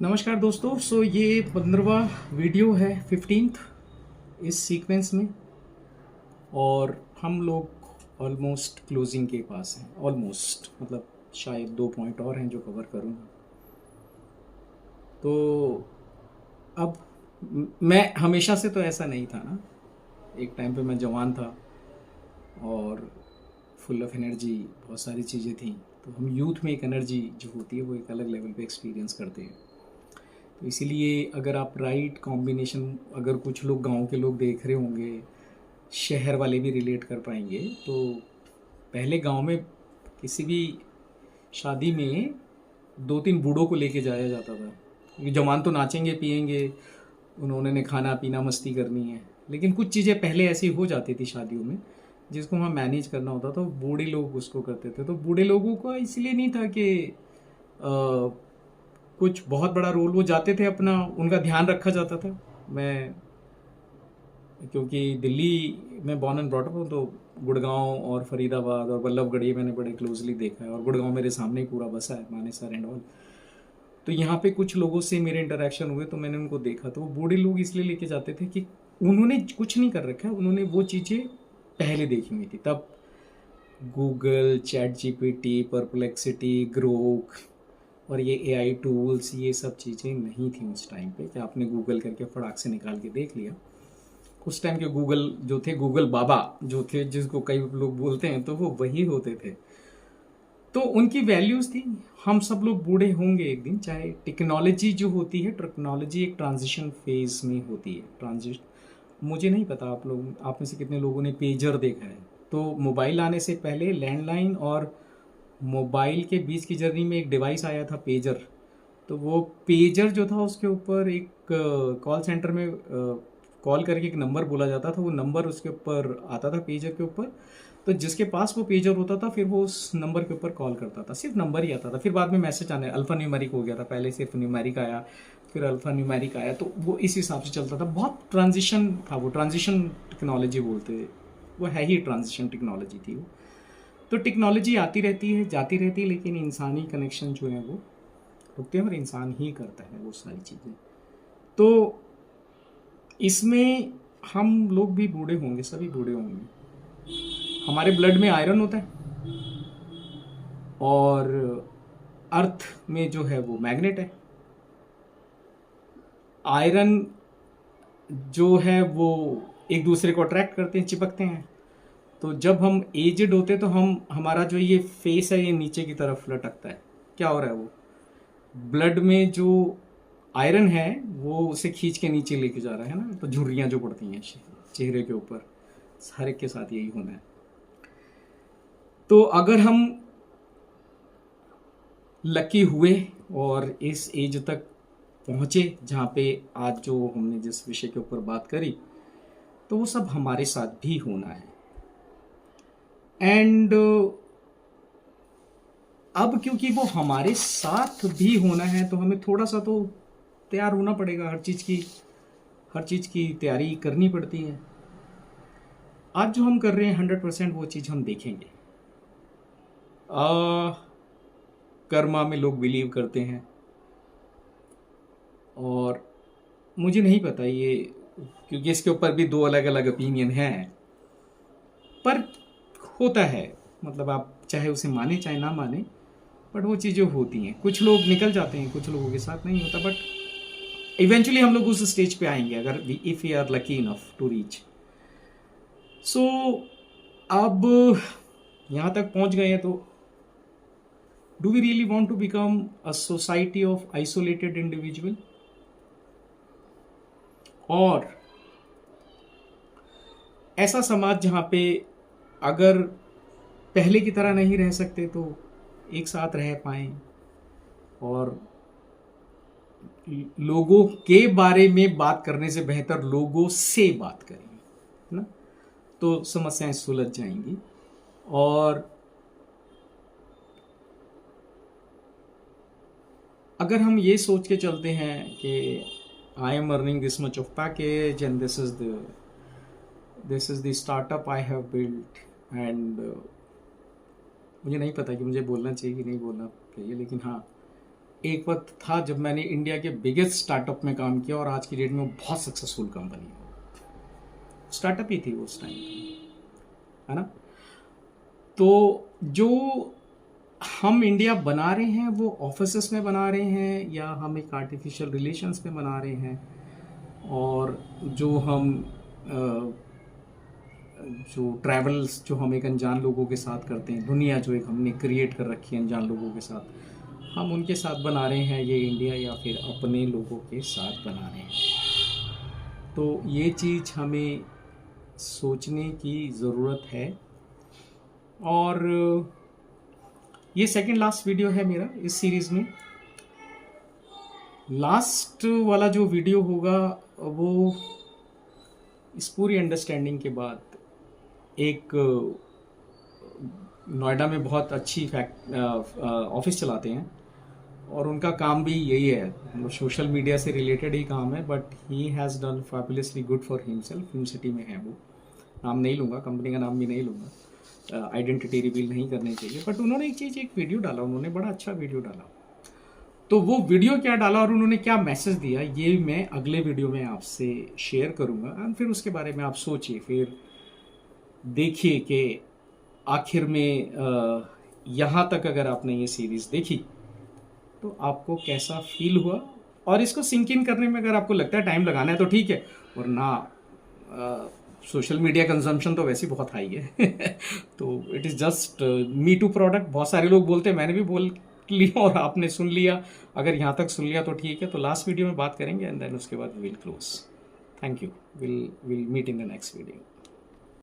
नमस्कार दोस्तों। ये 15वां वीडियो है, 15th इस सीक्वेंस में। और हम लोग ऑलमोस्ट क्लोजिंग के पास हैं। ऑलमोस्ट मतलब शायद 2 पॉइंट और हैं जो कवर करूँगा। तो अब मैं हमेशा से तो ऐसा नहीं था ना। एक टाइम पे मैं जवान था और फुल ऑफ एनर्जी, बहुत सारी चीज़ें थी। तो हम यूथ में एक एनर्जी जो होती है वो एक अलग लेवल पे एक्सपीरियंस करते हैं। तो इसीलिए अगर आप राइट कॉम्बिनेशन, अगर कुछ लोग गांव के लोग देख रहे होंगे, शहर वाले भी रिलेट कर पाएंगे। तो पहले गांव में किसी भी शादी में 2-3 बूढ़ों को लेके जाया जाता था, क्योंकि जवान तो नाचेंगे पिएंगे, उन्होंने खाना पीना मस्ती करनी है। लेकिन कुछ चीज़ें पहले ऐसी हो जाती थी शादियों में जिसको वहाँ मैनेज करना होता, तो बूढ़े लोग उसको करते थे। तो बूढ़े लोगों का इसलिए नहीं था कि कुछ बहुत बड़ा रोल, वो जाते थे अपना, उनका ध्यान रखा जाता था। मैं क्योंकि दिल्ली में बॉर्न एंड ब्रॉट अप हूँ, तो गुड़गांव और फरीदाबाद और बल्लभगढ़ ये मैंने बड़े क्लोजली देखा है। और गुड़गांव मेरे सामने ही पूरा बसा है, मानेसर एंड ऑल। तो यहाँ पे कुछ लोगों से मेरे इंटरेक्शन हुए तो मैंने उनको देखा। तो वो बूढ़े लोग इसलिए लेके जाते थे कि उन्होंने कुछ नहीं कर रखा है, उन्होंने वो चीज़ें पहले देखी हुई थी। तब Google, chat GPT, perplexity, Grok और ये एआई टूल्स, ये सब चीज़ें नहीं थी उस टाइम पे कि आपने गूगल करके फटाक से निकाल के देख लिया। उस टाइम के गूगल जो थे, गूगल बाबा जो थे, जिसको कई लोग बोलते हैं, तो वो वही होते थे। तो उनकी वैल्यूज़ थी। हम सब लोग बूढ़े होंगे एक दिन, चाहे टेक्नोलॉजी जो होती है, टेक्नोलॉजी एक ट्रांजिशन फेज में होती है। मुझे नहीं पता आप में से कितने लोगों ने पेजर देखा है। तो मोबाइल आने से पहले लैंडलाइन और मोबाइल के बीच की जर्नी में एक डिवाइस आया था, पेजर। तो वो पेजर जो था उसके ऊपर एक कॉल सेंटर में कॉल करके एक नंबर बोला जाता था। वो नंबर उसके ऊपर आता था पेजर के ऊपर। तो जिसके पास वो पेजर होता था फिर वो उस नंबर के ऊपर कॉल करता था। सिर्फ नंबर ही आता था, फिर बाद में मैसेज आने, अल्फा न्यूमेरिक हो गया था। पहले सिर्फ न्यूमेरिक आया, फिर अल्फा न्यूमेरिक आया। तो वो इस हिसाब से चलता था। बहुत ट्रांजिशन था, वो ट्रांजिशन टेक्नोलॉजी बोलते, वो है ही ट्रांजिशन टेक्नोलॉजी थी वो। तो टेक्नोलॉजी आती रहती है, जाती रहती है, लेकिन इंसानी कनेक्शन जो है वो रुकते हैं और इंसान ही करता है वो सारी चीज़ें। तो इसमें हम लोग भी बूढ़े होंगे, सभी बूढ़े होंगे। हमारे ब्लड में आयरन होता है और अर्थ में जो है वो मैग्नेट है। आयरन जो है वो एक दूसरे को अट्रैक्ट करते हैं, चिपकते हैं। तो जब हम एजड होते हैं तो हमारा जो ये फेस है ये नीचे की तरफ लटकता है। क्या हो रहा है, वो ब्लड में जो आयरन है वो उसे खींच के नीचे लेके जा रहा है ना। तो झुर्रियाँ जो पड़ती हैं चेहरे के ऊपर, हर एक के साथ यही होना है। तो अगर हम लकी हुए और इस एज तक पहुँचे जहाँ पे आज जो हमने जिस विषय के ऊपर बात करी, तो वो सब हमारे साथ भी होना है। एंड अब क्योंकि वो हमारे साथ भी होना है तो हमें थोड़ा सा तो तैयार होना पड़ेगा। हर चीज़ की तैयारी करनी पड़ती है। आज जो हम कर रहे हैं 100% वो चीज़ हम देखेंगे। कर्मा में लोग बिलीव करते हैं और मुझे नहीं पता ये, क्योंकि इसके ऊपर भी 2 अलग अलग ओपिनियन हैं। पर होता है, मतलब आप चाहे उसे माने चाहे ना माने, बट वो चीज़ें होती हैं। कुछ लोग निकल जाते हैं, कुछ लोगों के साथ नहीं होता, बट इवेंचुअली हम लोग उस स्टेज पे आएंगे अगर if we are lucky enough to reach. सो अब यहाँ तक पहुँच गए हैं तो do we really want to become a society of isolated individual, और ऐसा समाज जहाँ पे अगर पहले की तरह नहीं रह सकते तो एक साथ रह पाएं और लोगों के बारे में बात करने से बेहतर लोगों से बात करें, है ना। तो समस्याएं सुलझ जाएंगी। और अगर हम ये सोच के चलते हैं कि I am earning this much of package and this is the startup I have built, and मुझे नहीं पता कि मुझे बोलना चाहिए कि नहीं बोलना चाहिए, लेकिन हाँ, एक वक्त था जब मैंने इंडिया के बिगेस्ट स्टार्टअप में काम किया और आज की डेट में वो बहुत सक्सेसफुल कंपनी है। स्टार्टअप ही थी वो उस टाइम, है ना। तो जो हम इंडिया बना रहे हैं वो ऑफिसेस में बना रहे हैं या हम एक आर्टिफिशियल रिलेशंस में बना रहे हैं, और जो हम जो ट्रैवल्स जो हम एक अनजान लोगों के साथ करते हैं, दुनिया जो एक हमने क्रिएट कर रखी है अनजान लोगों के साथ, हम उनके साथ बना रहे हैं ये इंडिया या फिर अपने लोगों के साथ बना रहे हैं। तो ये चीज़ हमें सोचने की ज़रूरत है। और ये सेकंड लास्ट वीडियो है मेरा इस सीरीज़ में। लास्ट वाला जो वीडियो होगा वो इस पूरी अंडरस्टैंडिंग के बाद, एक नोएडा में बहुत अच्छी ऑफिस चलाते हैं और उनका काम भी यही है, मतलब सोशल मीडिया से रिलेटेड ही काम है, but he has done fabulously good for himself. Film city में है वो, नाम नहीं लूँगा, कंपनी का नाम भी नहीं लूँगा, आइडेंटिटी रिवील नहीं करनी चाहिए, बट उन्होंने एक वीडियो डाला, उन्होंने बड़ा अच्छा वीडियो डाला। तो वो वीडियो क्या डाला और उन्होंने क्या मैसेज दिया, ये मैं अगले वीडियो में आपसे शेयर करूँगा, एंड फिर उसके बारे में आप सोचिए, फिर देखिए कि आखिर में यहाँ तक अगर आपने ये सीरीज़ देखी तो आपको कैसा फील हुआ। और इसको सिंक इन करने में अगर आपको लगता है टाइम लगाना है तो ठीक है, वरना सोशल मीडिया कंजम्पशन तो वैसे ही बहुत हाई है तो it is just me to product. बहुत सारे लोग बोलते हैं, मैंने भी बोल लिया और आपने सुन लिया, अगर यहाँ तक सुन लिया तो ठीक है। तो लास्ट वीडियो में बात करेंगे एंड देन उसके बाद will close. Thank you, will meet in the next video.